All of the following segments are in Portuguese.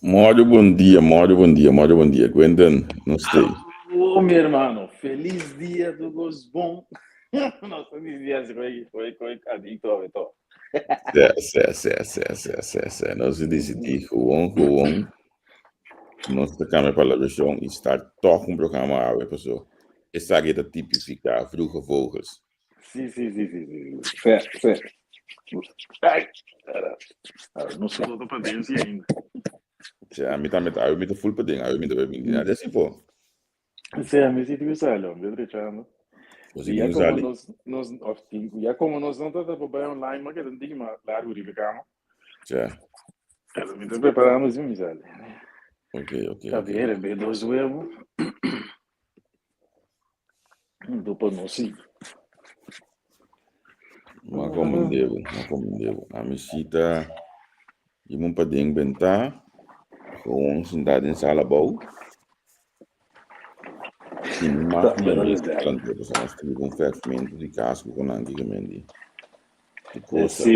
Muito bom dia. Quentin, não sei. Alô, meu irmão, feliz dia do Gosbom. Nossa, feliz dia, foi, adicto, então. Nós decidimos Juan, nossa câmera para a versão e estar toch um programa a pessoa. Essa aqui é tipificar vroege vogels. Sim. Certo. Ai, não sou doutor para Deus ainda. Ja, met de full peding, met de bebê. Ja, dat is voor. Sim, me sinto usado, meu Deus, Você já que como usa ali. já como nós não estamos para online, mas que não tem mais lá o livro, calma. Ja. Me estou preparando, sim, usado. Ok. Tá bem, bem dois huevos. Não para nós sim. Maar como devo. A misita, je moet peding benta, gewoon sentado em sala bom. Sim, mas não é planteiro, só nós temos um fermento de casco com antigamente. De coisa.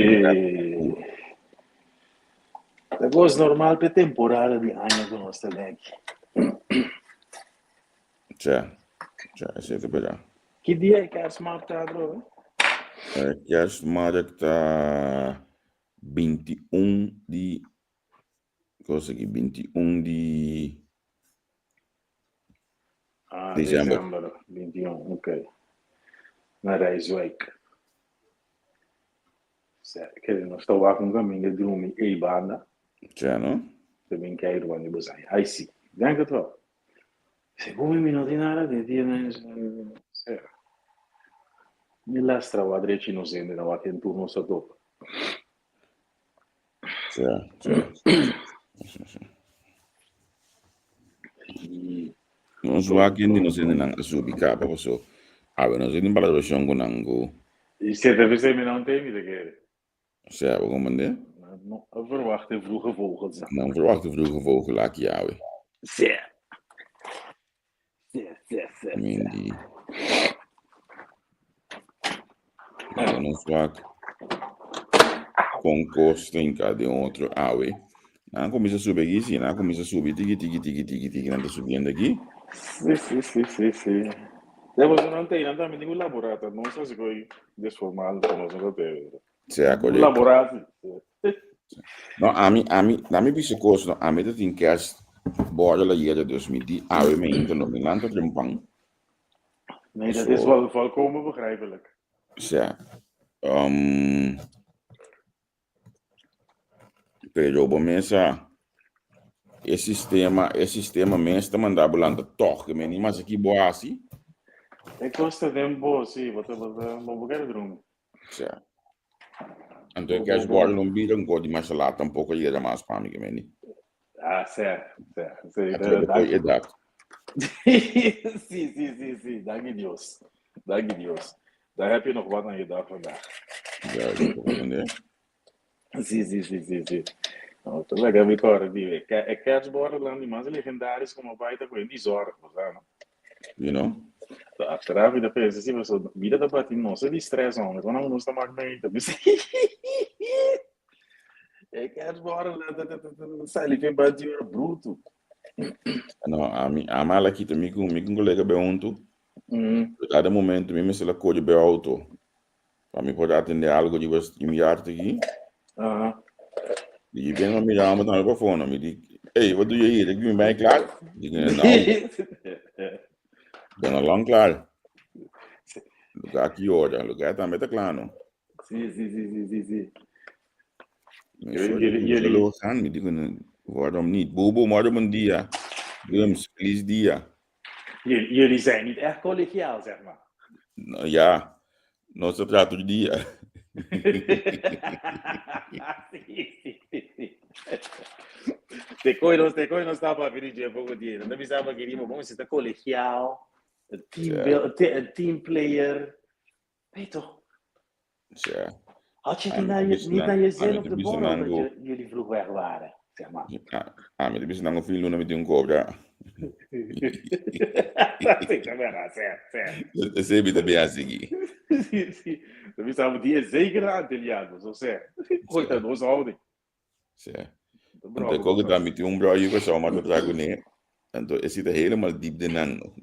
É coisa normal para temporada de ano que nós temos aqui. Já, é certo para. Que dia é que a Smart está, bro? Que a Smart está 21 de... Coisa aqui, 21 de... Dezembro 21, ok. Na Rise Week. Certo, que nós estamos lá com um caminho de uma e-banda. Já, não? Também quer ir o ônibus aí. Aí sim. Ganha que tu. Segundo me não tem nada de dia, né? Certo. Me lastra o adrete inocente, não vai ter turno só topo. Já. Nós vamos aqui, nós não subir capa, pessoal. Nós não para a versão com nango. E se deve ser, não tem, me quer. Já, vou mandar? Não, verwachten vroege vogels. Não, verwachten vroege vogel aqui, ja. Certo. Mindy. Mas não só concurso em cada outro ave. Não começa a subir aqui, sim. Não começa a subir, tiki, não está subindo aqui. Sim. Depois não tem nada, me digo laboratório, não sei se foi desformado, não sei o que é. Um laboratório. Não, a mim bicho coisa, a mim tem que as bora lá ia de 2010, ave me ainda não me lanta trimpang. Nee, dat is wel volkomen begrijpelijk. Ja. Pero bom mensa esse sistema mesmo mandar bulanda toque, men, mas aqui boa assim. É costa tempo, sim, você não quer drum. Ja. Então que as bora não viram god mas lá tampouco ia mais para mim, men. Certo. Depois é dado. Sim, dank Deus. Daar heb je nog wat aan je dag vandaag. Ja, ik hoor het, Sim. Não, tô legal, Vitória, viu? É que as bolas lá de mais legendárias como vai tá com eles horas, não? You know? A vida pensa assim, você vida da batida, não se estressa, homem, quando não está mais bem, tá é que as bolas lá, sai ali, vem bater bruto. Não, a mala aqui também com um colega beonto. Cada momento, mesmo se ela code bem alto, para mim poder atender algo de imediato aqui. E vem a mirar, mas não é para fone, me diz, hey, what do you eat? Ik ben bij klaar. Ik denk, não. Ben lang klaar. Lugar aqui hoje, lugar também tá claro. Sim. Jullie gaan, me diz, waarom niet? Bobo, maar een dia. Gums, please dia. Jullie zijn niet echt collegiaal, zeg maar. Ja, não se trata de dia. Te coi não estava a vir de pouco dia. Não pensava que iríamos, bom, você está colegial, team player. Weet toch? Ja. Had je niet naar je zin op de borrel dat jullie vroeg weg waren? Zeg maar. Maar die zijn nog veel doen met die cobra. Dat is wel certo. Dat is even bem assim. Sim. We zouden die zeker aan te jagen, zo zeg. Gooi dat ons houding. Ja. Want ik ook dat met die bro, je zou maar dat dragen nee. En toen is het helemaal diep de nang.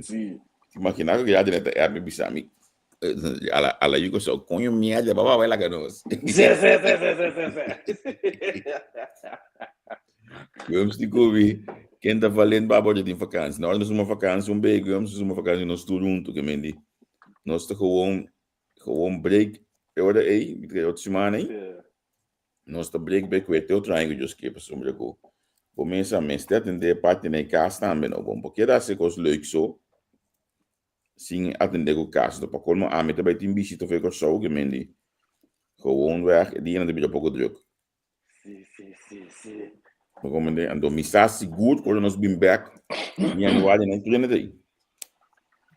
Sim. Imagina que já direta é bisami. Ala yuko so konyo miaja baba wela ganos. Sim. Vamos te kobi. Quem tá valendo baba de vakantie. Nou, nós uma vakantie um big, vamos uma vakantie nós tudo junto, que mendi. Nós tá gewoon break. Eu era aí, me outra semana aí. Nós tá break weet eu triangle just que passou me go. Começa a mestre atender parte na casa também, não bom, porque dá se coisa leuk so. Sim, atender o caso, para como a meta bij 10 bici te veel zo gemendi. Gewoon weg, die en de beetje pouco druk. Sim. Maar como de, en door missatie goed, quando nós bem back, e anual nem treina daí.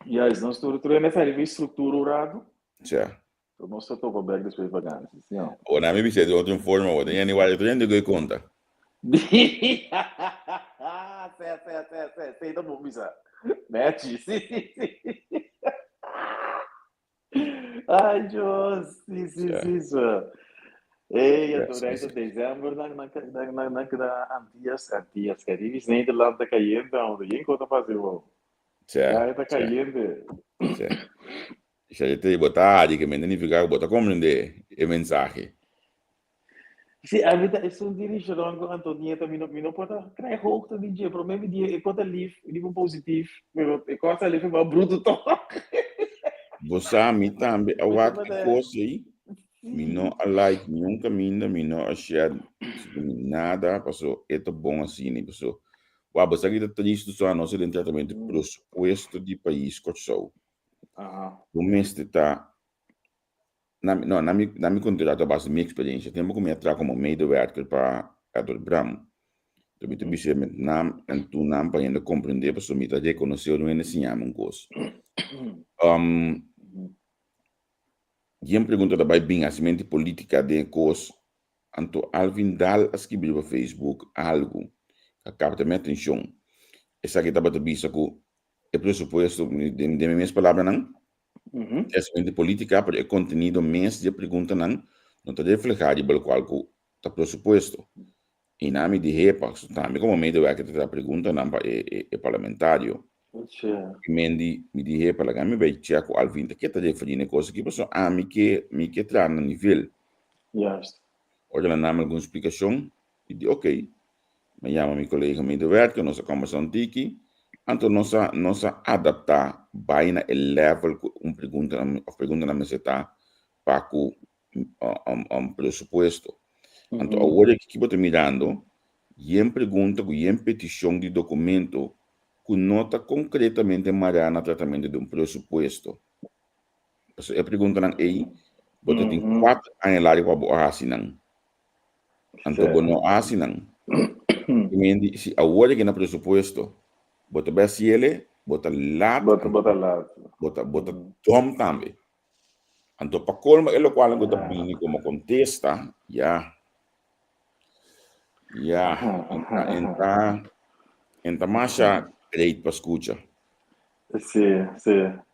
Ja, is nós tudo treina faz estrutura urado. Tja. Então nós só topa back depois vacantes, não. O na me bici de outra forma, o de anual treina de conta. Sei da bom bisa. Mete, sim. Ai, Deus, sim. Ei, adorei o dezembro na Antillas, que diz Nederland tá caindo, onde ninguém conta fazer o. Já tá caindo. Já te botar, que me nem ficar botar compreender a mensagem. Sim, a vida é um dirigir com Antonieta, não pode criar hoogte de dia, problema dia, eu conta livre positivo, eu conta livre para bruto toque. Você me também, a outra coisa aí. Me não like nunca me não achar nada passou é tão bom assim né passou o abas aqui tá triste só não se dentro tratamento pressuposto de país que sou o mês está na me contrato a base minha experiência tempo que me atra como meio worker para Ador Bram também tu bicho me nam e tu nam para ainda compreender passou me tá reconhecer não é nesse nome coisa Geen pergunta daarbij bem a semente política de cos anto Alvin Dal escreveu no Facebook algo que capta minha atenção. Essa que estava bisa com o pressuposto de minhas palavras não. A semente política para o conteúdo mês de pergunta não está reflejado pelo qual está pressuposto. E na me de repa, também como meio de que está pergunta não para o parlamentário. Me dije para que me veía con Alvin que te definí cosas que pasó a mí que traen a nivel. Juist. Oye, la dame alguna explicación y dije, ok, me llama mi colega me de ver que nos conversamos tiki, entonces nos adapta vaina el level pregunta na me está para presupuesto. Entonces ahora que estoy mirando, y en pregunta, y en petición de documento que nota concretamente Mariana tratamento de um pressuposto. Eu pergunto não aí, você tem 4 anos lá para boa assinar. Então, não assinar. E se agora que na pressuposto, você vai se ele, você lá, você tom também. Então, para colma ele qual você bem como contesta, entra mais great para escuta. Sim.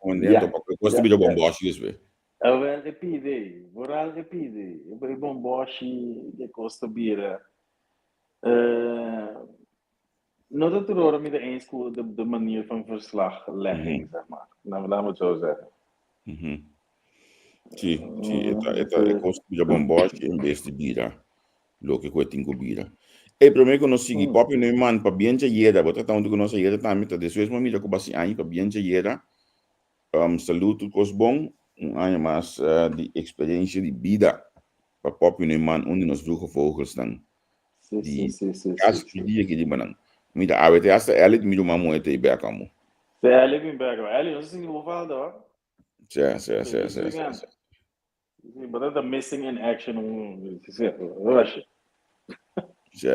Então, para gosto de bomboche isso, velho. Eu repite. Eu bomboche de Costa Bira. Não dat er hoor met eens de manier van verslaglegging, zeg maar. Nou, laat me het zo zeggen. Sim, é gosto de bomboche em vez de bira. Lo que eu tenho bira. E para mim, quando segui papi no man para bem chegar, bota tanto que nós chegar também, tá depois mas mira que basi aí para bem chegar. Saludo cos bom, ano mais de experiência de vida para papi no man onde nós vroeger vogels estão. Sim. As dia que de banang. Mira, a ver, essa ela de miro mamu ete be akamu. Ela vem back, ela não sei o valor da. Sim. But the missing in action, rush. Sim.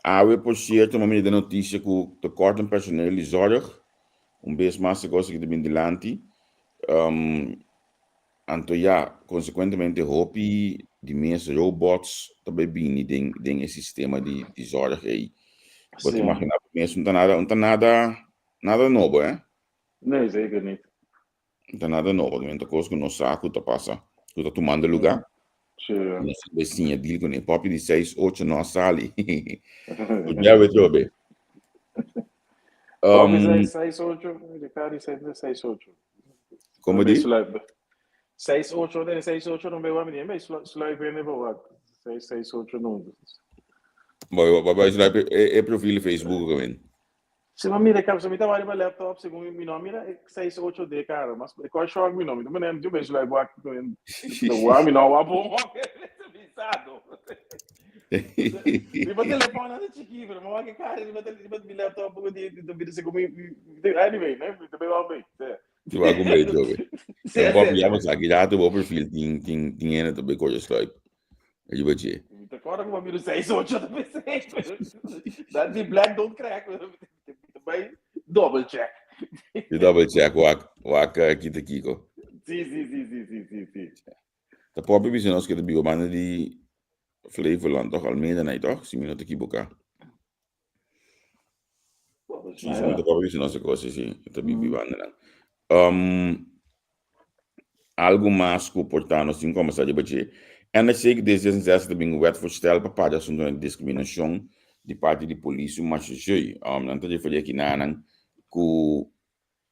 Há por certo uma medida de notícia que o corte em personal de zorg, vez mais se gosta de bem delante, então consequentemente hopi de meus robots também bem tem esse sistema de zorg aí. Pode imaginar mesmo não tá nada novo, Nee, zeker niet. Não tá nada novo, de coisa que não saco tá passa. Tu tá tomando lugar. Sì. Nossa vizinha dele com ele, pop de 6, 8 não sali. Tu já vai jogar. Pop 6-8, Riccardi 6-8. Como Bem, diz? sulla 6-8, 6-8 non bevo a menino, bem, sulla bene boa. 6-8 não. Vai lá é perfil Facebook também. Se ma mira cap, se mi tava ali laptop, segundo mi nome era 6-8D, cara, mas qual choque mi nome? Não me lembro de bem, sulla boa, do ar, mi não, a bom, visado. Di ba telefone na chiki, pero mo que cara, di ba mi laptop ko di vida se comi anyway, né? Também vai bem. Tu vai com medo, jogar. Sim, Pop sim. já mas aqui já tu perfil tem ainda também coisa Skype. Aí vai dizer. Agora como miro 6-8 da PC, dá de black don't crack, também double check. Tu double check o aqui tá aqui, co. Sim. Tá pop bisa nós que bigo mana di Flevoland toch Almere nee toch? Se minuto aqui boca. Sim, se minuto pop bisa nós coisa sim, tá bigo banda não. Algo mais que importante assim como está de bater. En ik zeker D66 de bingo wet voorstel bepaalde zonder discriminatie de parte de polícia mas je não tá de fazer aqui nada que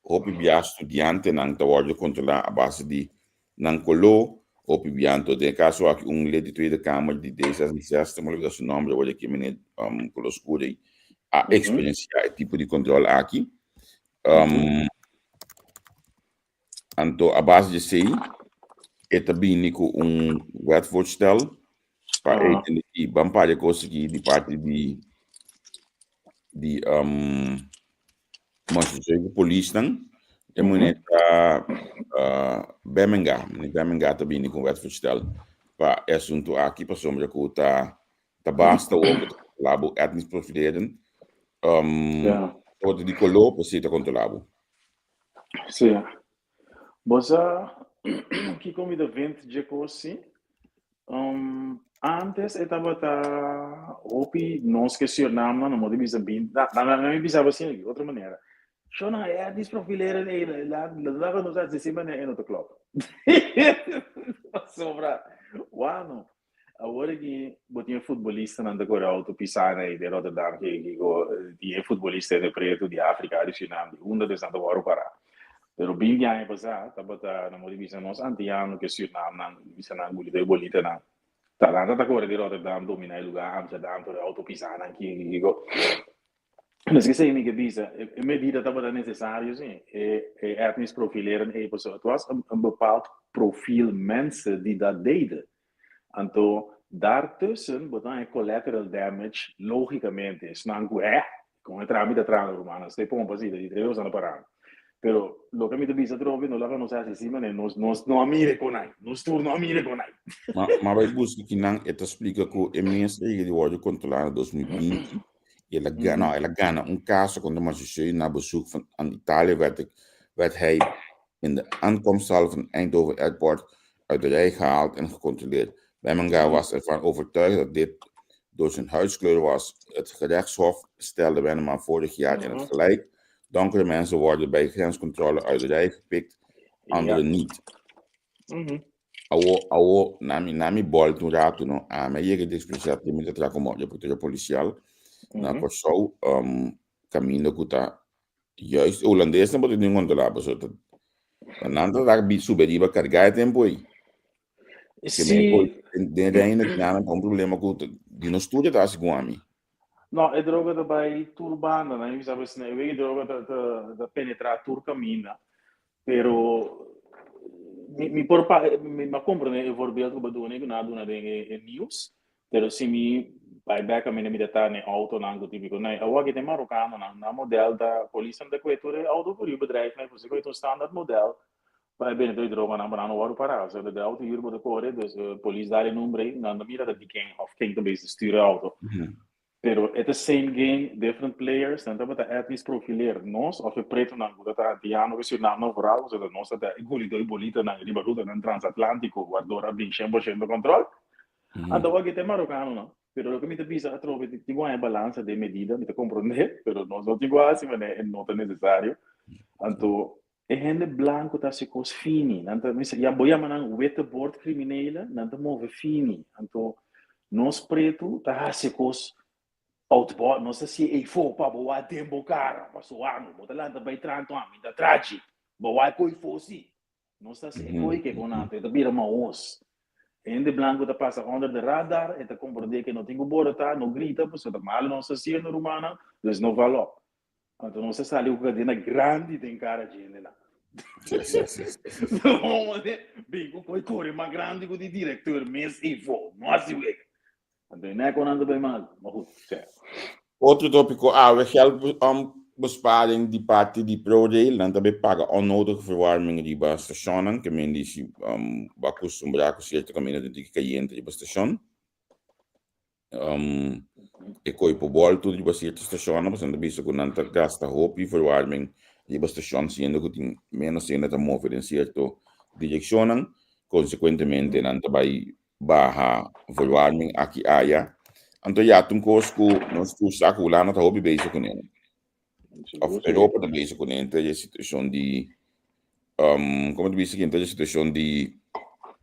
hopi bia estudante não tá worden controlar a base de não colo hopi bianto de caso aqui lid de Tweede Kamer de D66 maar dat zijn naam wordt aqui meneer Coloscuro a experienciar esse tipo de controle aqui então a base de sei é também com wetvoorstel para e bampalha conseguir de parte de mas o polícia não é muito Birmingham também com wetvoorstel para assunto aqui para sombra que tá basta o labo etnisch profileren wat die colo para ser controlado. Sim. Bosa que comida vento de coisa antes estava opi não esqueci o nome não me bisa bem não me bisa assim de outra maneira só não é desprofileira lá quando está de cima é no club sobra uau agora que botinha futebolista na agora autopisana de Rotterdam que é futebolista de preto de África de China de desde a hora para pero bem dia passar tava na motivação nós antiano que se na bisa na gulita bolita na Talanta agora de Rotterdam domina o lugar Amsterdam por autopisana aqui digo mas que sei me que bisa a medida estava necessário sim é etnisch profileren é pessoa tu has bepaald profiel mensen die dat deden então daartussen botan collateral damage logicamente snangu com entrar a trama romana stai pompa sì di tre usano parano pero lo che mi bisa trovi non la conosci sì ma non amire con ai non turno amire con ai Maar wij busca que não é explica que é mesmo que ele pode controlar em 2020 ela ganha caso quando maar ze na bezoek aan Italië werd hij in de aankomsthal van Eindhoven Airport uit de rij gehaald en gecontroleerd. Birmingham was ervan overtuigd dat dit door zijn huidskleur was. Het gerechtshof stelde Wenneman vorig jaar in het gelijk. Donkere mensen worden bij grenscontrole uit de rij gepikt, anderen niet. Awo nami bol tu rato no me llega de especial de me tra como de policial na ko so caminho que tá juist holandês não pode nem controlar so nada da bi suberiba carregar tempo aí sim de ainda tinha um problema com de no estúdio tá segundo a mim no é droga da vai turbana né eu sabe se é droga da penetrar tur caminha pero mi compro né voorbeeld que bedoel ik na doen de news pero se mi vai back a minha tá né auto na típico né eu aqui tem marocano na model da polícia da coetura auto por bedrijf né você coetura standard model vai bem do droga na banana o para so de auto hier por de core dus police daar in nummer na mira da king of king to base sturen auto pero é the same game different players dan dat etnisch profileer nos of preto na guda antiano que se na no bravo so da nossa da goli do bolita na ribaruta na transatlântico guardora bin 100% control ando aqui tem marocano no pero lo que me te pisa a trove ti guai balança de medida me te comprende pero no so ti guai se mas é não é necessário anto E gente blanco tá se cos fini. Nanta, já boia manang wete bord criminele, nanta move fini. Anto, nós preto tá se cos outboard, não sei se é for para boa tempo cara, passou ano, bota lá também tranto a mim da traje. Boa coi fosse. Não sei se é coi que conato, é da bira maos. Gente blanco tá passa under the radar, e tá compreender que não tem bora tá, não grita, pois tá mal não se se no rumana, dus não valor. Então não se sabe o que é grande tem cara de gente lá. Não, bem, coi corre mais grande que o diretor, mas e for, não assim o então não é quando anda bem mal, mas certo. Outro tópico, we helpen besparing die parte die ProRail, dan também paga onnodige verwarming die bij stationen, que men die bakus umbraco certo caminho de que caiente die bij station. E coi po bol tudo die bij certo stationen, mas dan bisa con anta gasta hopi verwarming die bij station siendo que tem menos ainda tá mover em certo direccionan, consequentemente nanta vai baja verwarming aqui aya. Então, já tem coisa que nós usamos lá na hobby bezig kunnen. Of Europa de bezig kunnen. Então, a situação de, como diz aqui, então a situação de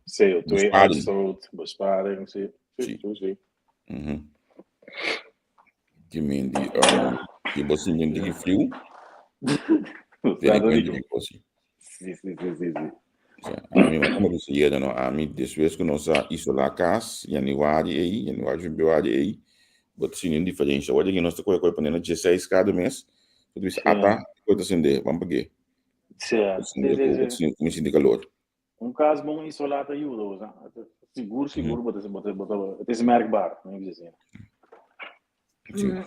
CO2 uitstoot, besparing, sim. Que men die você não tem frio. Sim. A mim, como disse hier, não, a mim después que nós isolar casa, januário aí, but sim, diferença. Olha que nós estamos com 16 cada mês. Tu diz, coisa assim de, vamos pagar. Sim. Como de calor. Caso bom isolado ajuda, seguro, bota esse merkbaar, não é assim. Sim.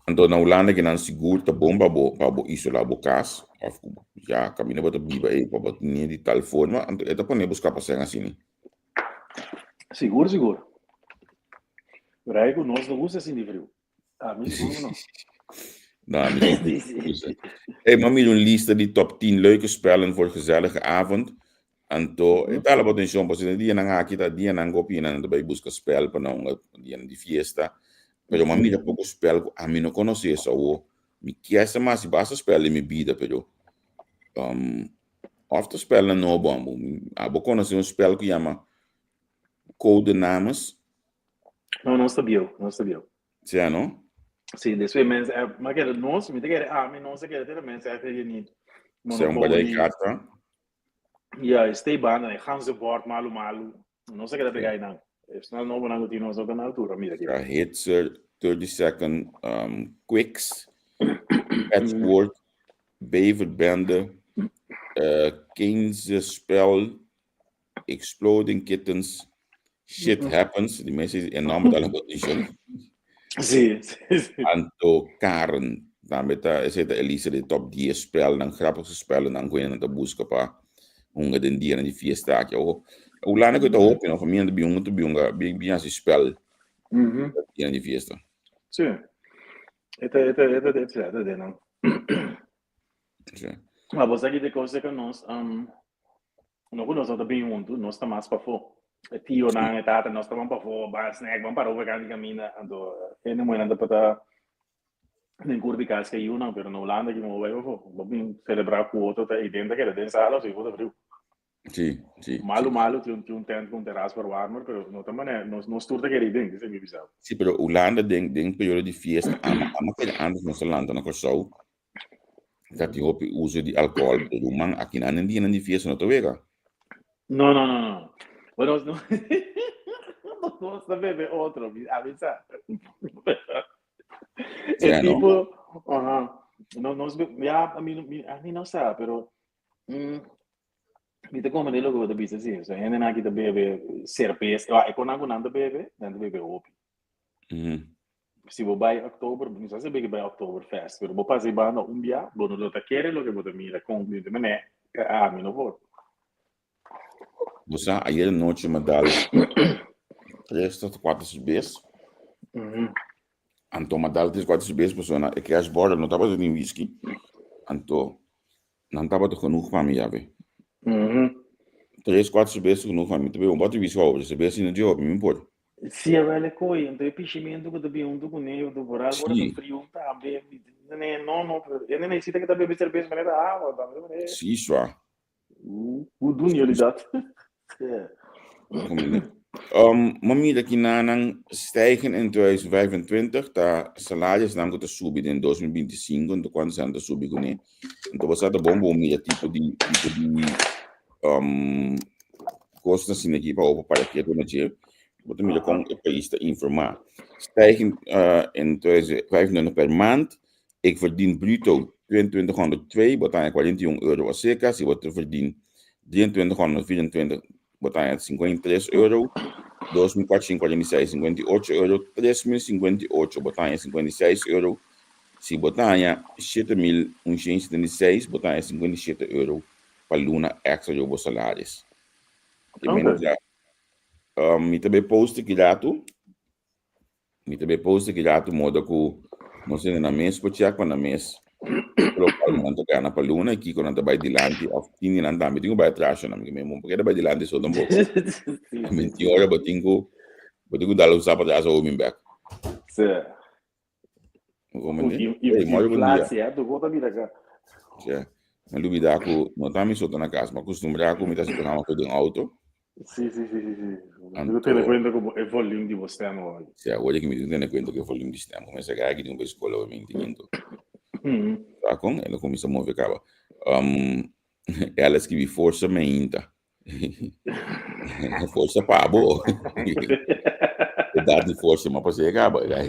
Então, na Holanda, que não seguro, tá bom para isolar a casa, já caminha para biba aí, para botar de tal forma, então, é para não buscar passar assim. Seguro. Raigo, nós não usa assim de frio. Mim seguro não. Nou, maar met een lista die top 10 leuke spellen voor een gezellige avond. En toen, het alle wat in zo'n positie, die en dan die en dan kopie en dan bij busca spel, para não, die en die fiesta. Pero mira pouco spel, a mim não conhecia isso, me quer essa mas se basta spel em minha vida, pero ofta spel não bom, a vou conhecer spel que chama Codenames. Não sabia. Sim, não? Sim, desse mês, mas que nós, me quer, não sei que ter mês é ter nem. Sim, balai carta. Ja, stay baan, gaan ze bord malu. Não sei que pegar aí não. Snel não vou não continuar só na altura, mira aqui. Hits 30-second quicks, patchwork, beverbende, Keynes spel, exploding kittens, shit happens, die mensen in naam met wat niet zo. Sim. Anto Karen, dan met de Elisa de top 10 spel, dan grappige spellen, dan kun je naar de busca para den dia de fiesta aqui. O lana que eu tô hoping, a família de biunga, bem assim spel, dia de fiesta. Sim. Este não. Sim. Mas você aqui de coisa que nós, não conheço também nós estamos mais para fora. Tio na etapa nós estamos para fora, mas né, vamos para over gaan camina, então é não é nada para nem curva casa que eu não, pero na Holanda que não vai vamos celebrar com outro tá identa que era dentro sala, se for frio. Sim. Malo, tinha tent com terraço para warmer, pero não também não turta que era dentro, isso é meio bizarro. Sim, pero Holanda tem período de fiesta, ama que antes nós Holanda na Corsau, que tem o uso de álcool, pero man aqui na dia de fiesta não tô vega. Não. Bueno, no. Nós também outro, avisa. É tipo, nós já a mim não sabe, pero me te como de logo da bisa sim, so ainda na aqui da bebe cerveja, é quando não anda bebe, não bebe opi. Se vou vai outubro, não sei se bebe vai outubro fest, pero vou passar banda dia, bom não tá querer lo que vou mira com de mané, mim não vou. Você ayer noite me dá 3 tot 4 vezes. Então me dá 3 4 vezes, pessoa, é que as bordas não estava de whisky. Então não estava genoeg para mim, já vê. 3 4 vezes genoeg para mim. Também um bote whisky over, se vê assim no dia, me importa. Sim, é velho coi, então é pichimento que também do coneio do boral, agora do frio, tá bem, não, ele necessita que tá bebendo cerveja, mas era água, tá? Sim, só. O dunia ali dá. Mamida que não stijgen in 2025, tá salários não que tá subir em 2025, então quando se anda subir com ele, então você tá bom mídia tipo de costa assim aqui para que eu não tinha, mas mídia com o país está informar. Stijgen in 2025 per maand, ik verdien bruto 2202, botando 41 euro a seca, se você verdien 2324, botando 53 euro. 2.446, 58 euro, 3.058, botanha 56 euro, se botanha 7.176, botanha 57 euro, para luna extra de os salários. E menos já, me também posto que dato, modo que não sei na mês, porque já quando na mês, localmente ganha para luna, aqui quando anda vai dilante, of tini não dá, me tenho vai atrás, não me mesmo, porque vai dilante só um pouco. Mentira, hora botinho dar os sapatos a homem back. Certo. Inflação, do gota vida cá. Ja, mas duvida que não tá me soltando na casa, mas costumar que me tá se tornando com um auto. Sim. Eu tenho conta como é volume de você não. Se agora que me tenho conta que é volume de sistema, mas agora que não vai escola o menino. Tá com ela começa a mover cava. Ela escreve força meinta. Força para boa. Dá de força, mas você acaba, né?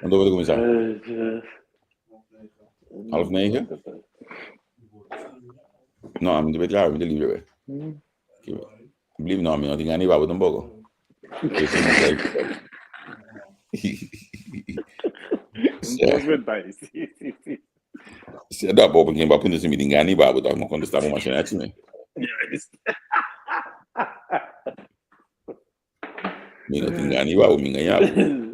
Quando vai começar? 8:30? No, a mí me claro, me libre. Believe no, a mí no tengo ni babo tampoco. Se dá bom porque vai poder se me dingar ni babo, tá? Quando estava uma cena assim, né? Me não tinha ni babo, me enganhava. Sim.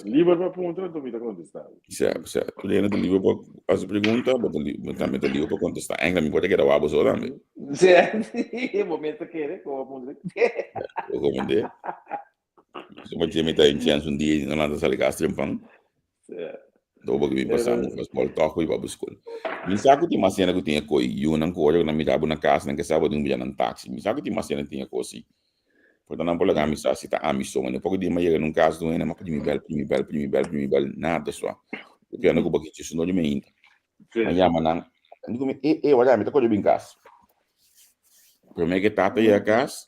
Livre para perguntar, tu me contestar. Se tu lendo do livro para as perguntas, mas também do livro para contestar. Ainda me pode que era babo só também. Sim, momento que é, como eu comandei. Se eu tinha metido em chance dia e não nada se ligar trempão. Do que me passamos faz mal toco e para buscar. Me saco de uma cena que tinha coi, eu não corro na mirada na casa, nem que sábado um dia num táxi. Me saco de uma cena tinha coisa. Portanto, não pode me sa sita a missão, né? Porque de manhã num caso do ena, mas primi bel, nada só. Porque eu não vou aqui isso não de mim. Mas já manan, digo me olha, me tocou de bem casa. Por mim que tata ia casa.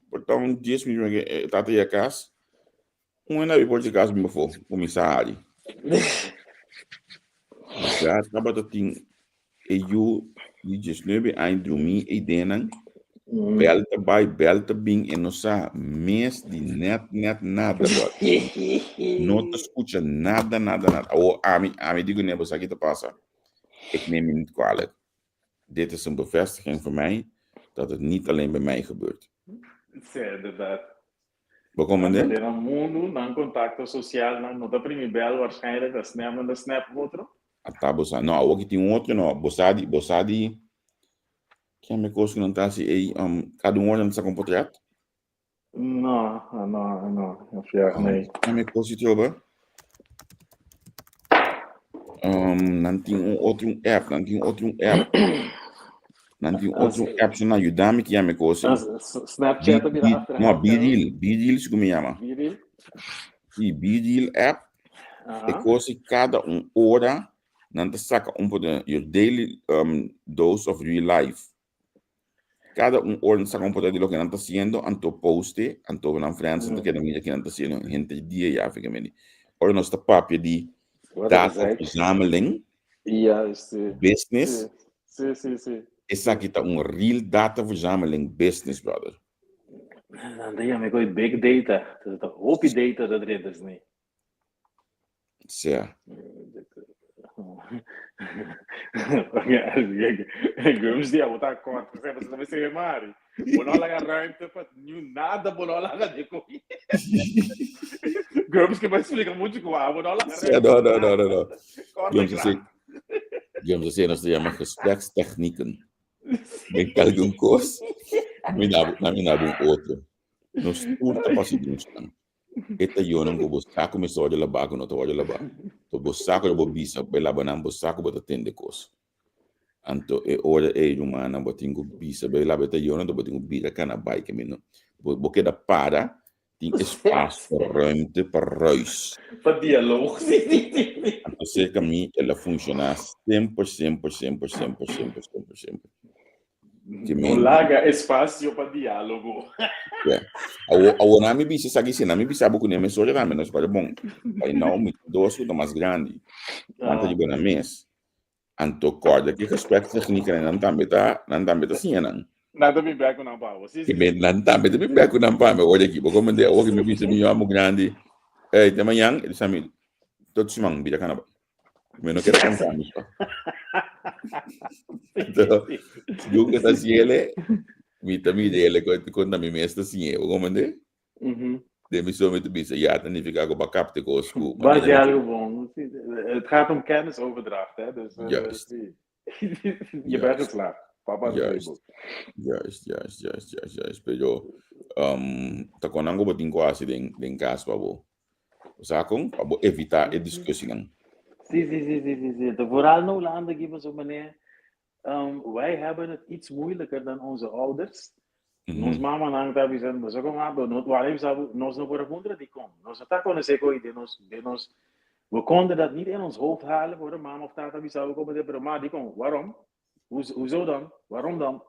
Portanto, 10 milhões que tata ia casa. Ena vi por de casa me for, comissário. Já acaba de ter eu e just nebe eindrumi e denan. Belta by belta bing en nossa mes de net nada bro. Não te escuta nada. O ami digo nem você aqui te passa. Ik neem je niet kwalijk. Dit is een bevestiging voor mij dat het niet alleen bij mij gebeurt. Sim, verdade. Bekomen dit? No mundo, não contacto social, não tá primibel, waarschijnlijk, dat snap outro. Até você, não, aqui tem outro, não, você que é minha coisa que não tá assim, cada ano nessa comportamento? Não, afiar nem. É minha coisa que eu não tem outro app, na Udemy que é minha coisa. Snapchat vira não, Biril, isso que me chama. Biril? Sim, Biril app. É coisa cada hora não te saca pouco your daily dose of real life. Cada hora saca pouco de lo que não está haciendo, anto poste, anto na França, anto que não está haciendo, gente dia já fica meio. Ora nós está papel de data verzameling, business. Sim. Essa aqui está real data verzameling business, brother. Dan ja, ik gooi big data. Dat hoop data dat er is niet. Sim. Grums die hebben daar kort gezegd, dat is een mari. Bonola ga ruimte para nada bonola ga de coi. Grums que vai explicar muito com a bonola. Não. Digamos assim, nós chamamos gesprekstechnieken. Met algum koos, namin outro. Nos curta para seguir. Esta yo não go saco me só de lavar com não tô de lavar. Tô saco de bisa, be lavar não saco bota tende coisa. Anto ora humana botingo bisa, be lavar esta yo não tô botingo bisa cana bike mino. Porque da para tem espaço ruimte para ruis. Para diálogo, sim. Então, cerca de mim, ela funciona sempre. Não larga espaço para diálogo. A nami bisa sagi se nami bisa buku neme soja nami na escola bom. Aí não me dois o mais grande. Quanto de boa mês. Anto corda que respeito técnica não também tá assim não. Nada me pega não pau. Que me não também me pega não pau me olha aqui, como de hoje me bisa me amo grande. De manhã ele sabe todo semana vida canaba. Me não quero contar isso. Então, eu que tá assim ele Vitamin dele quando me mesta assim eu como de demissão met bisa ja dan heb ik ook op kap te koos goed maar dat is gewoon het gaat om kennisoverdracht hè dus juist je bent geslaagd papa juist pero ta konango botin quasi den caso babo zakon abo evitar a discussie gang sim vooral nou landen geven zo meneer wij hebben het iets moeilijker dan onze ouders. Nos mama não tá avisando, mas como não tu ali sabe, nós não podemos contra de como. Nós está conhecendo de nós, we konden dat niet in ons hoofd halen voor de mama of tata avisado como de maar die kom. Waarom? Hoezo dan? Waarom dan?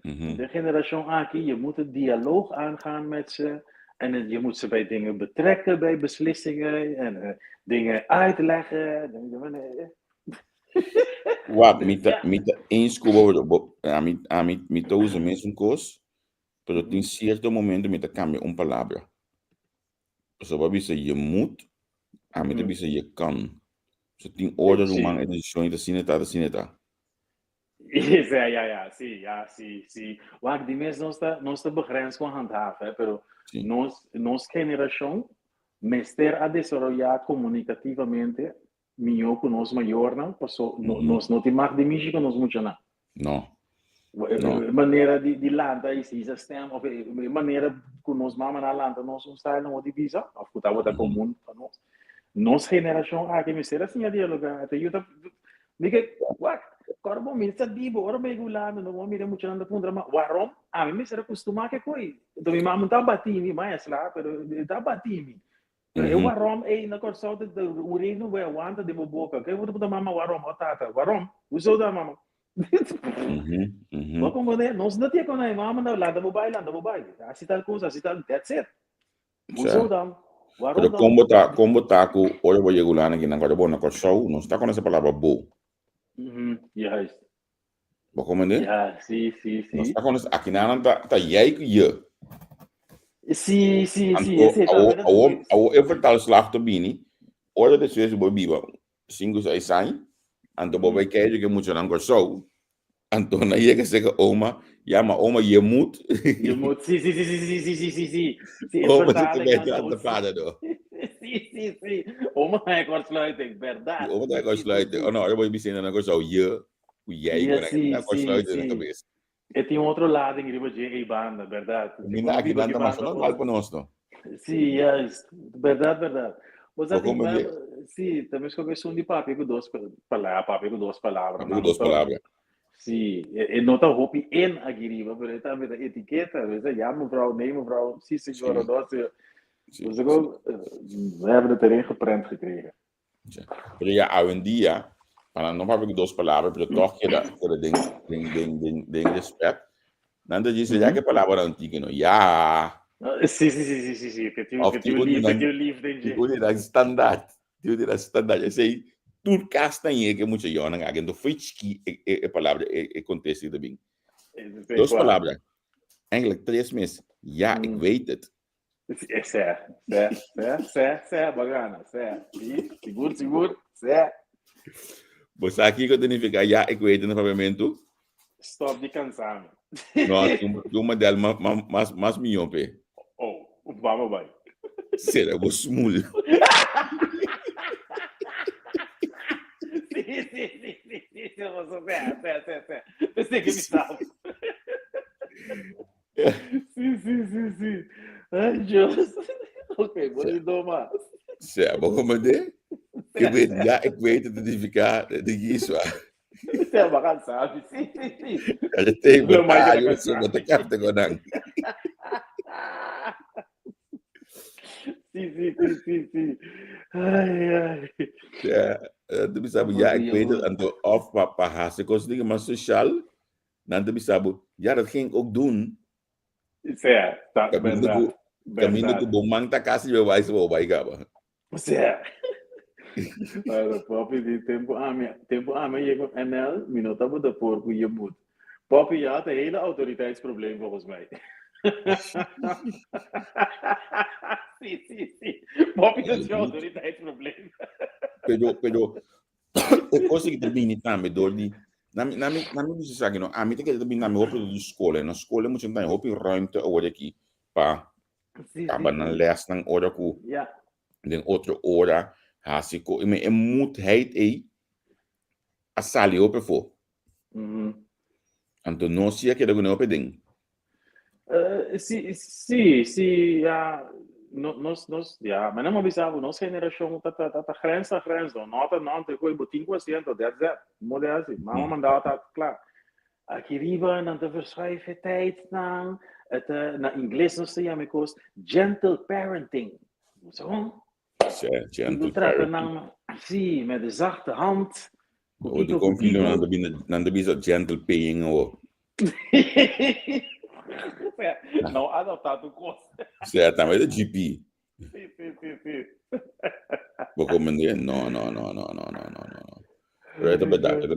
De generatie aqui, je moet een dialoog aangaan met ze en je moet ze bij dingen betrekken, bij beslissingen en dingen uitleggen. Wat met eens komen met onze mensen koos. Pero tem certo momento que cambia palavra. So wat bisa je moet, te bisa je kan. So tem ordem humana edição da sineta. Sim. Waar die mensen nos te begrens com handhaven, pero nos generação mester a desarrollar comunicativamente melhor com nos maior não, nos não te mag de mexer com nos muito não. Não. Maneira de landa is stem of maneira que nós mama na landa nós style não divisa of que tava comum para nós nos geração aqui me será assim a dialogar até eu tá me que what corbo me está dibo ora me gulando não me muito nada contra mas warum a mim me será costumar que coi então minha mama tá batimi mas lá pero tá batimi eu warum na corso de urino vai aguanta de boca que eu vou botar mama warum tata warum usou da mama como nós não tinha quando a mama não landa mobile assim tal coisa assim tal that's it usou dan pero como tá com olha vou regular aqui na agora bom na show não está com essa palavra bo yes vou comender sim não está com essa aqui na tá aí que sim eu vertaal slag te bini olha de suas bobiba 5 6 anos anto bobai que eu muito não show anto na ia que seja oma maar oma je moet sim oma zit aan de vader door sim oma é kortsluiting verdade oma é kortsluiting não eu vou me ensinar agora só je jij é kortsluiting na cabeça e tem outro lado em riba de banda verdade mina aqui não tá mais não vale para nós não sim verdade mas assim sim também escolhi de papo com duas palavras sim, e nota hopi en agiriba, pero esta vez etiqueta, a veces ja mevrouw, nee mevrouw, zie senhora, nossa, dus ik ook, we hebben het erin geprent gekregen. Pero ya hoy en día, para no hablar dos palabras, pero toch queda den respeto. Nanda dice ya que palabra antiga no, ja. Sim, que tu lief den je. Tu dirá standaard, eu sei. Tudo castanha que muita jona agora do fitski é palavra é contexto também. Duas palavras. Eigenlijk 3 meses. Ja, ik weet het. Bacana, seguro, Você aqui que significa ja, ik weet het no pavimento. Stop de cansar. No, uma delas mais milhão pe. Oh, vamos vai. Será o smul. Pensei que me estava. Sim. Ai, Deus. Oké, bonito maar. Zeg, maar kom maar de. Ik weet, ja, ik weet het identificar de Giswa. Você vai sabe? Sim, sim, sim. Als je Não, mas tegen ele je zo met de kapte gaan. Sim, sim, sim, sim, sim. Ai, ai. Ja, dan bisa ja, ik weet het. En de of papa haast dingen, maar sociaal. Dan bisa ja, dat ging ik ook doen. Certo, tá, Camino verdade. ko bumang ta kasi may wais mo ba ikaw. Certo. Olha, papi, de tempo a me chegou NL, minuta de porco je moet. Papi, je had een hele autoriteitsprobleem volgens mij. Sim, sim, sim. Papi, dat is je autoriteitsprobleem. Pero, o coisa que também não tá me dor de na me diz aqui não, a mim tem que também na me roupa de escola, na escola muito tem roupa ruimte hoor aqui pa Sim, acaba sim, na sim. les nang hora ku Ja. den outra hora hasiko e me moedheid a sali open voor. Anto no sia que não open ding. Sim, ja. Ja, mas não avisava, nossa geração tá grens dan. Não te coi 5%, that's it. Moet assim. Mama mandava tá klaar. Aqui riba dan te verschuiven tijd dan. Het na inglês não sei me kost gentle parenting. Zo. Gentle traten dan, zie, met de zachte hand. O de conflito não de bisa gentle paying o. Não adaptado com. Certo, mas é GP. Sim. Recomendei? No. Pero é verdade,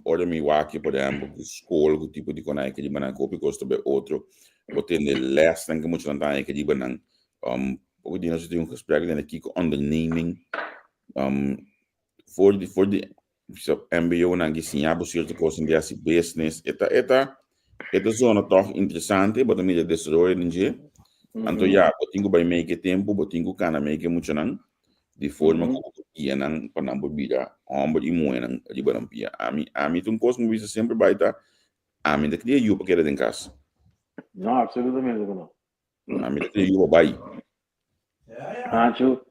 ora me aqui, por exemplo, escola, o tipo de conai que de banan copy custa be outro, botar de les dan que muito não tá que de banan, ook die als je gesprek dan ik onderneming, voor de MBO na desenhar besteed kosten die als business, eta zona toch interessante, but também de desarrollo ninje. Anto ja, botingo by make tempo, botingo kana make muito não. De forma como ia nang panambo bida ombo di moe nang di banam pia ami tum kos mo bisa sempre baita ami de kdia yu pakera den kas Não, absolutamente não. ami de kdia yu bai Ancho.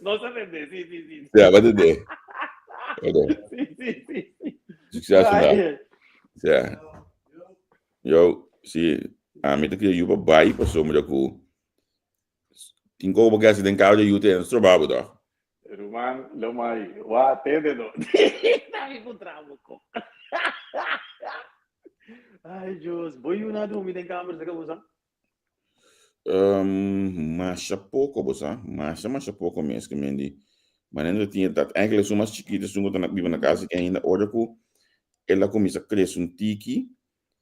Não se entende, sim. Ja, wat de Sim. Succes lá. Ja. Yo, si ami de kdia yu bai pa so mo ko tinko ba gas den kaude yu te stro babu da. Roman, lo mai, wa atende no. Tá me encontrando com. Ai, Deus, boi una do me tem câmera que usa. Masha pouco, bossa. Masha pouco mesmo, que mendi. Mas ainda tinha dat eigenlijk so mais chiquita, so na biba na casa que ainda ora ku ela começa a crescer tiki.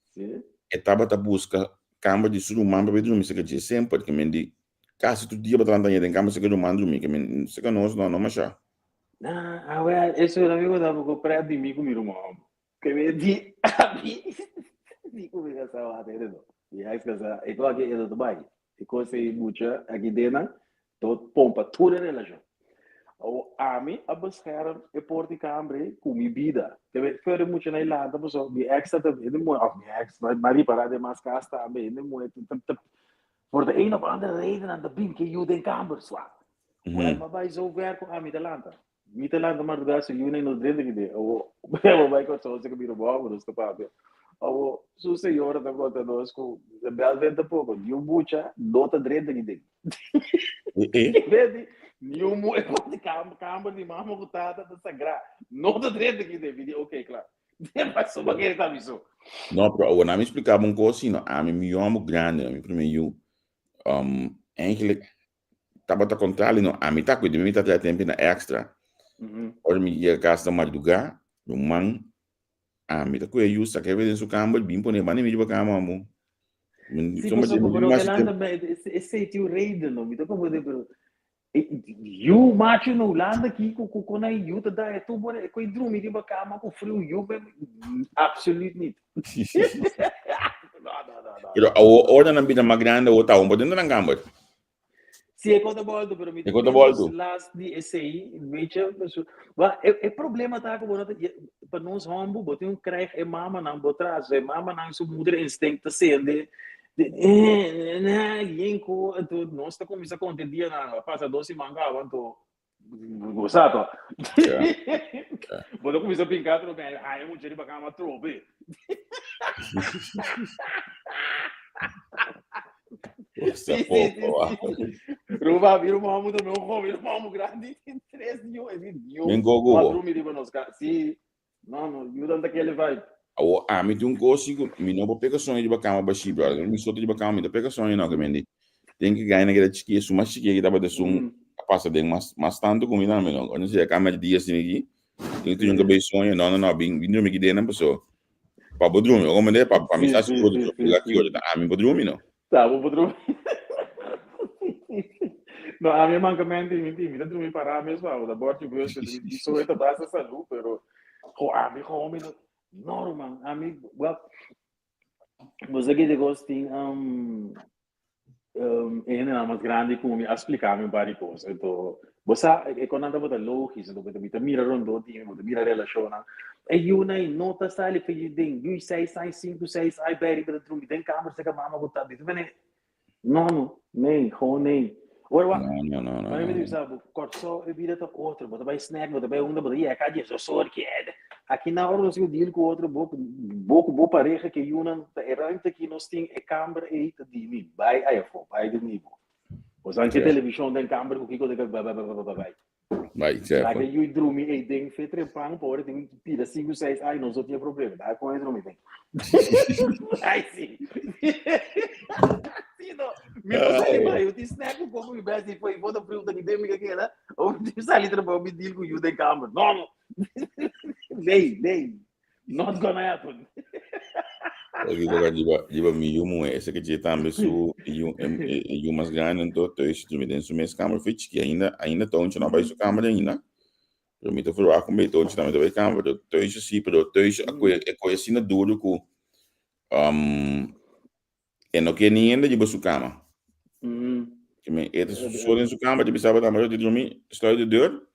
Sim. E tava ta busca câmera de surumamba be dormir que de sempre que mendi. Caso tu dia batalha tem câmera que do mando dormir que mendi. Se que não masha. Ah, well, eso era amigo da poco para di mi con mi rumor. Que me di di come che stava a vedere no. E hai casa e poi che era Dubai. E cose mucha aqui dentro tot pompa tudo nela já. O ami a bescherm e porti cambre com mi vida. Que me fere mucho na ilanda, mas o mi ex dat in de moe of mi ex, maar die parade mas casta be in de moe voor de een of andere reden aan de bin que you den camber swap. Well, maar bij zo werken aan Middelland maar daar zijn jullie nog drie dingen. O vai com só que miro bom, não está papo. O su senhora da conta nós com de bel vento pouco, e bucha nota dentro de vede nenhum é de campo de mama botada da sagra. Nota dentro de vídeo, ok, claro. Mas só para que tá isso. Não, pero na me explicava coisa assim, a mim amo grande, me primeiro eigenlijk tava ta controle no a mim tá com de mim tá tempo na extra. Ora me ia gasta madrugar, no man a mim tá com eu sa que vem su campo bim pone mane me diba cama mo. Sim, mas como não Holanda esse tio reden não, me toca poder pero you macho no Holanda aqui com na you tá é tu bora com dormir diba cama com frio you absoluut niet. Pero a hora na vida mais grande ou tá um podendo na cama. Sim, é conta volta, pero me É conta volta. last de esse aí, veja, é problema tá com para nós homem, botar craig é mama não botar, é mama não sua mulher instinto sende, né, yenko, tu nós tá começa a contar dia na passa 12 manga, quanto gostato. Botar começa a pincar tudo bem, é muito de bacana trobe. Sim. Ruba, vira uma alma do meu home, vira uma alma grande, tem 3 dias, é vídeo. Bem gogo. Quatro mil para nós, sim. Não, ajuda daquele vai. Me tem coisa que me não vou pegar sonho de bacana baixi, brother. Me solta de bacana, me dá pegar sonho não, que mendi. Tem que ganhar naquela chique, suma chique que tava de sum, passa de mas tanto comida não, não. Quando você cama de dia assim aqui, tem que ter um sonho, não, bem dormir aqui dentro, pessoal. Para bodrum, como é para me estar seguro de pegar aqui hoje, me bodrum não. Tá, vou bodrum. Não, a minha mancamento me dá dormir para mesmo, da bordo de gosto, isso é da base saúde, pero a mim homem normal, a mim, você que de gosting é mais grande como me explicar me várias coisas. Então, você é quando anda bota lógico, então você mira rondo time, você mira relação, é you nem nota sai para you ding, you sei 5 6 ai beri para tu me tem câmera se que mama botar dito, mas não, nem, nem. Ora, não. Mas me diz, sabe, cortou e vira para outro, bota para snack, bota para bota aí, cá disso, só que é. Aqui na hora nós deal com outro boa pareja que uma errante que nós tem é câmera e de mim, vai de nível. Os antes televisão tem câmera o que eu digo vai. Vai, certo. Aqui eu dormi e tem feito trepang por tem tira 5 6, ai nós não tinha problema, dá com isso não me tem. Ai sim. Me você vai, eu disse snack como me base foi vou dar fruta que tem me que era, ou me sali trabalho me deal com you tem câmera. Não. They not gonna happen. Aqui agora diba mi yumu essa que tinha também su yumas grande então isso tu me tem su mes câmera fit que ainda tô onde não vai su câmera ainda. Eu me tô falando com me tô onde também vai câmera, tô isso sim, pero tô isso é coisa assim duro com e não que nem ainda diba su câmera. Que me é só em su câmera diba sabe também de dormir, estou de dor.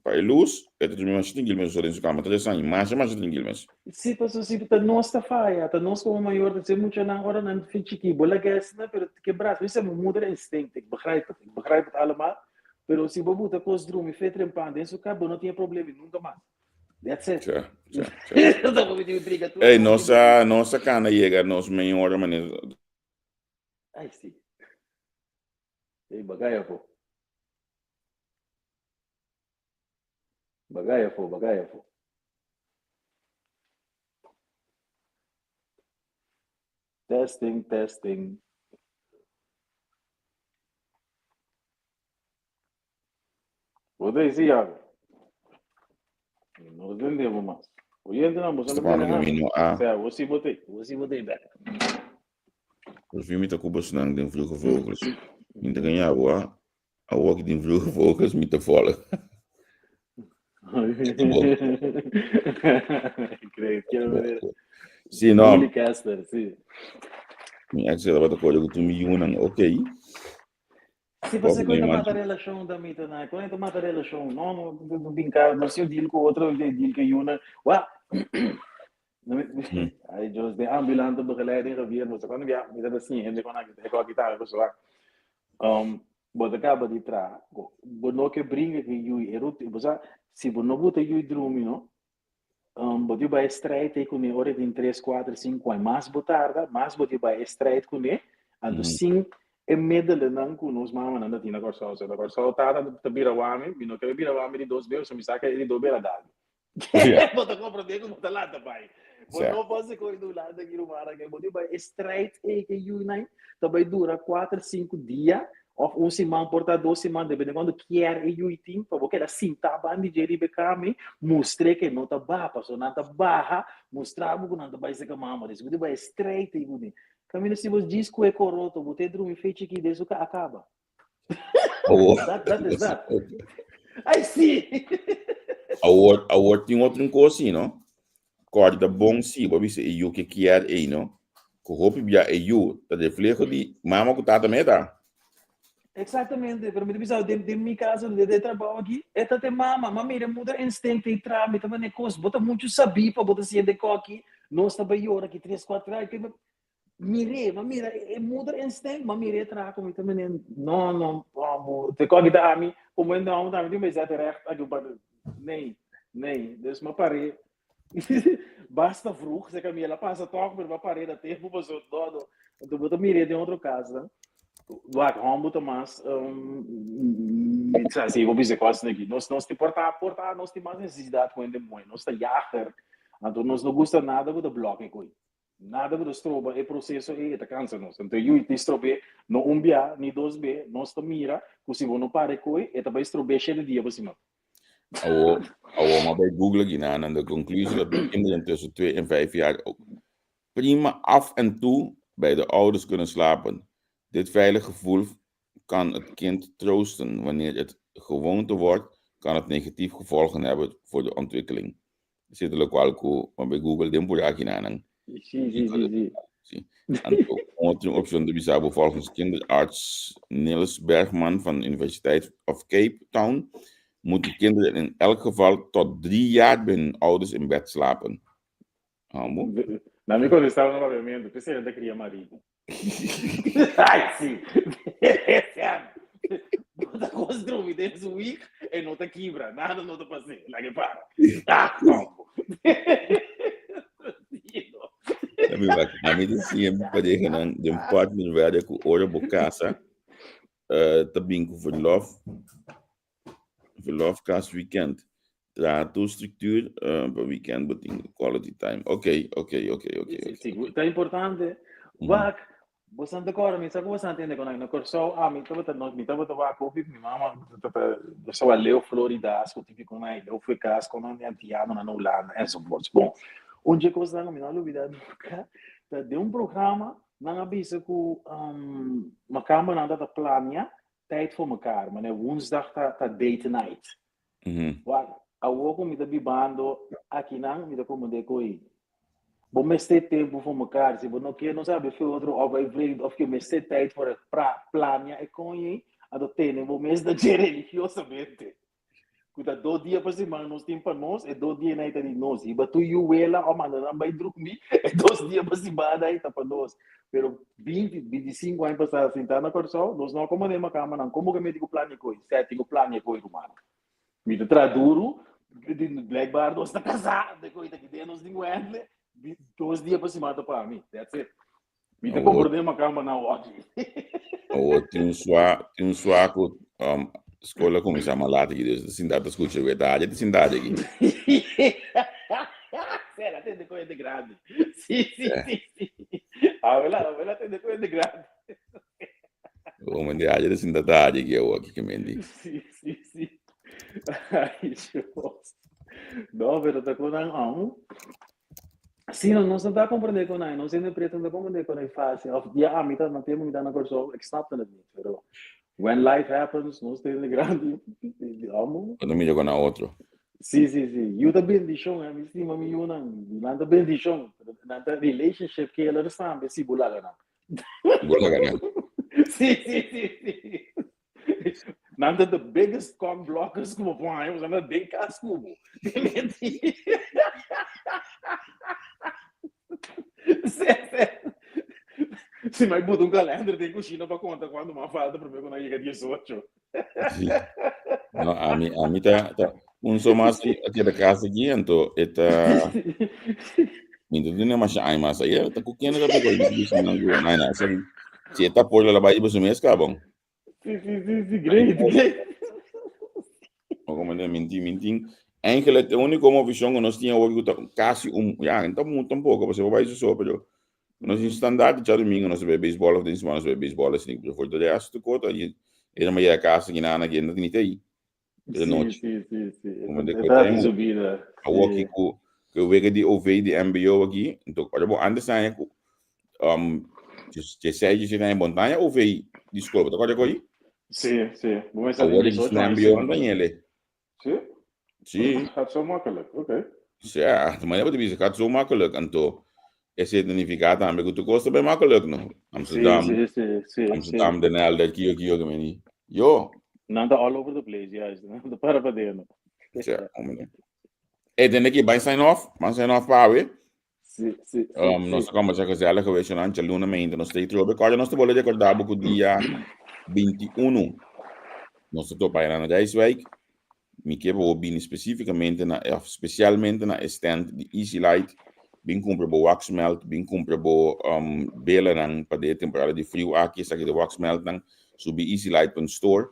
Para a luz, é de dormir mais 30 minutos dentro da cama, 3 anos, mais 30 minutos. Sim, passou sim, tá nós tá faia, tá nós como maior, tá muito na hora não fica aqui, bola gas, né, pero quebrar, isso é muda instinto, begrijp allemaal, pero se você botar coisa dormir, feito trempando, isso acaba, não tinha problema, nunca mais. That's it. Ei, nossa cana chega, nossa maior maneira. Ai, sim. Ei, bagaia, pô. Bagaia, pô. Testing. Vou dizer, Iago. Nós vendemos mais. Hoje ainda não, você não vai ganhar. Você botei, velho. O filme está com o bolso de vroege vogels. Ainda ganhava a walk de vroege vogels met de vallen. Quero ver. Sim, não. Caster, sim. Minha que ela vai tocar o tu milhão, ok? Se você quando mata a relação da mita, né? Quando mata a relação, não brincar, não se deal com outro, deal com uma, aí just de ambulante begeleiding geweer, mas quando via, me dá assim, ele quando a guitarra pessoal, bota acaba de tra, bono que brinca que eu erute, você se bono bota eu dormir, não? Bota vai straight com ele, hora de 3, 4, 5 anos, mais botarda, mais bota vai straight com ele, ando sim e medele não com nós mama não tinha agora só tá bira wami, bino que bira wami de 2 vezes, me saca ele do bela dado. Bota compra dele com tá lá pai. Não posso correr do lado aqui no mar, que bota vai straight e que you nem, também dura 4, 5 dias. Of um semana porta 2 semanas, depende quando quer e you eating, para porque assim tá bandi de became, mostrei que não tá barra, passou não tá barra, mostrava que não tá vai ser que mama, isso vai straight e good. Caminho se você diz que é coroto, você dorme feito aqui, desde que acaba. That is that. I see. A outra tem outro coisa assim, não? Corda bom sim, você dizer eu que quer aí, não? Que roupa bia é eu, tá de fleco de mama que tá também tá. Exatamente, pero me pensava de mi casa de trabalho aqui, esta tem mama mira muda instinto e trama, também nem coisa, bota muito sabi para botar assim de coque, não está bem hora aqui 3, 4 anos, que mira, muda instinto, mire tra como também não, vamos, te coque da ami, como não, da ami, mas é terecht, aqui nem, dus maar parei. Basta vroeg, zeg ela passa toch met mijn parede tempo para o todo, tu bota mire de outra casa. Lá com muito mais, assim, vou dizer quase aqui, nós te portar, nós tem mais necessidade com ele muito, nós te jager, então nós não gosta nada do bloco aqui, nada do stroba, é processo é tá cansa nós, então eu te strobe, não B, nem 2B, nós te mira, que se não pare coi, é também strobe cheio de dia por cima. Maar bij Google gedaan en de conclusie dat de kinderen tussen 2 en 5 jaar ook prima af en toe bij de ouders kunnen slapen. Dit veilige gevoel kan het kind troosten. Wanneer het gewoonte wordt, kan het negatief gevolgen hebben voor de ontwikkeling. Zit er ook wel maar bij Google den pura gedaan. Sim. En outra opção de bisabo volgens kinderarts Niels Bergman van de Universiteit of Cape Town moeten kinderen in elk geval tot 3 jaar bij hun ouders in bed slapen. Na minha quando estava no movimento, pensei ainda queria marido. Ai, sim. Bota construir desde o week e não te quebra, nada não te passa, lá que para. Ah, como? A mim sempre pode gaan de partner werden com ora bocasa também com verlofkaas weekend. Trato structuur per weekend betekent quality time. Oké. Tá importante. Wak, você não decora, me sabe você entende quando no corso, me tava tava copi, minha mama, eu só leu Florida, as coisas com aí, eu fui cas com a minha tia na Holanda, é só bom. Onde que você não me olvida nunca, de programa na avisa com uma câmera nada da plania, tijd voor elkaar, maar woensdag tá date night. Wak, a me tá bibando aqui não, me tá como de coi. Bom, mas ter tempo voor elkaar, se você não quer, não sabe, veel outro, of vreemd, of que mas ter tijd voor plania e com je, a do tenen, bom, mas da religiosamente. Kuda 2 dias por semana nós temos para nós, e 2 dias na de nós. E batu ela, o mano, não vai dormir, e 2 dias por semana aí tá para nós. Pero 20, 25 anos passados, sentar na corção, nós não acomodamos a cama, não. Como que me digo plano coi? Certo, digo plano coi, humano. Me tra duro, Black Bar, nós tá casado, de coisa que dentro nós digo 2 dias por semana para mim. That's it. Me tá compreendendo a cama na hoje. Tem um suaco, escola começa a malata aqui, desde assim dá para escutar verdade, de cidade aqui. Sério, tem de coisa grande. Sim. Ela tem de coisa grande. O man de área de cidade aqui, eu aqui que mendi. Sim. Ai, Deus. Não, pero tá com sim, não está a compreender com nós, não se pretende compreender com nós fácil. A mim não temos me dar na corso, ik snap het niet, pero when life happens, nós temos grande, Quando me jogou na outro. Sim. Eu também bendição, a mim sim, mami eu não também bendição, não tá relationship que ela está bem se bulaga não. Sim. Não tá the biggest con blockers como põe, mas não bem cascubo. Se mais botar calendário tem coxina para conta quando uma falta para mim quando chega 18. Não, a mim tá só mais aqui da casa aqui, então minto din mas ay masaya ta kukian na ba ko na se tá por lá vai ir mês cá bom. Sim, great. Como é mentir. Eigenlijk, a única visão que nós tínhamos hoje quase então muito um pouco, você vai isso pero nós standaard já domingo nós vemos beisebol of dinsdag nós vemos beisebol assim, por de resto conta aí era uma casa que na agenda não tem. Sim. Como de coisa subida. A walking que eu vejo de OV de MBO aqui, então olha bom antes aí que seja de na montanha OV desculpa, tá qual é coi? Sim. Vamos ver agora de MBO não ele. Sim. Gaat zo makkelijk. Oké. Ja, maar dat is gaat zo makkelijk en to. Is het significaat aan me goed kosten bij makkelijk nog. Amsterdam, Sí. Amsterdam, Den Haag, dat kio gemeni. Yo, Nanda all over the place, yes. The parapadeno. tja, omene. Dan ik je bij sign off pa we. Sí. Nós como já gezellig geweest aan Chaluna ainda nós steeds terug. Porque nós te bollen recordar boco dia 21. Nós te topa na Rijswijk. Mi que vou bin especificamente especialmente na stand de Easy Light. Bin compra bo wax melt, bin compra bo belen nang para de temporada de frio aqui, sa que de wax melt nang subi easylight.store.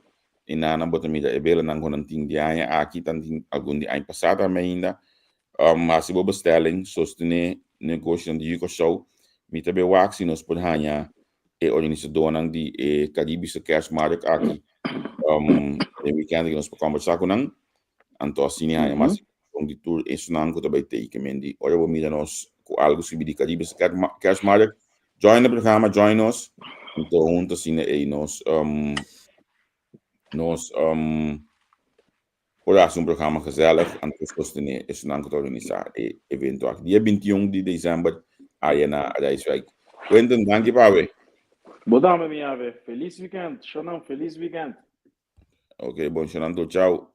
E na bota mi da belen nang konan ting dia aqui tanting algum dia passada ainda. Mas se boa bestelling, sostene negócio de Yuko Show, me também wax nos por hanya e organizador nang di Caribische Kerstmarkt aqui. E weekend que nós por conversar com nang, anto assim hanya mas de tour isso nang ko também tem que mendi. Ora vou mirar nós com algo sobre di Caribische Kerstmarkt. Join o programa, join us. Então juntos assim e nós Ora, um programa gezellig en toekomstig is een aantal organisatie eventueel. Die 21 de december aí na Rijswijk. Quentin, dank je Pawe. Bodame mi ave. Feliz weekend. Shonam, feliz weekend. Ok, bom, tchau.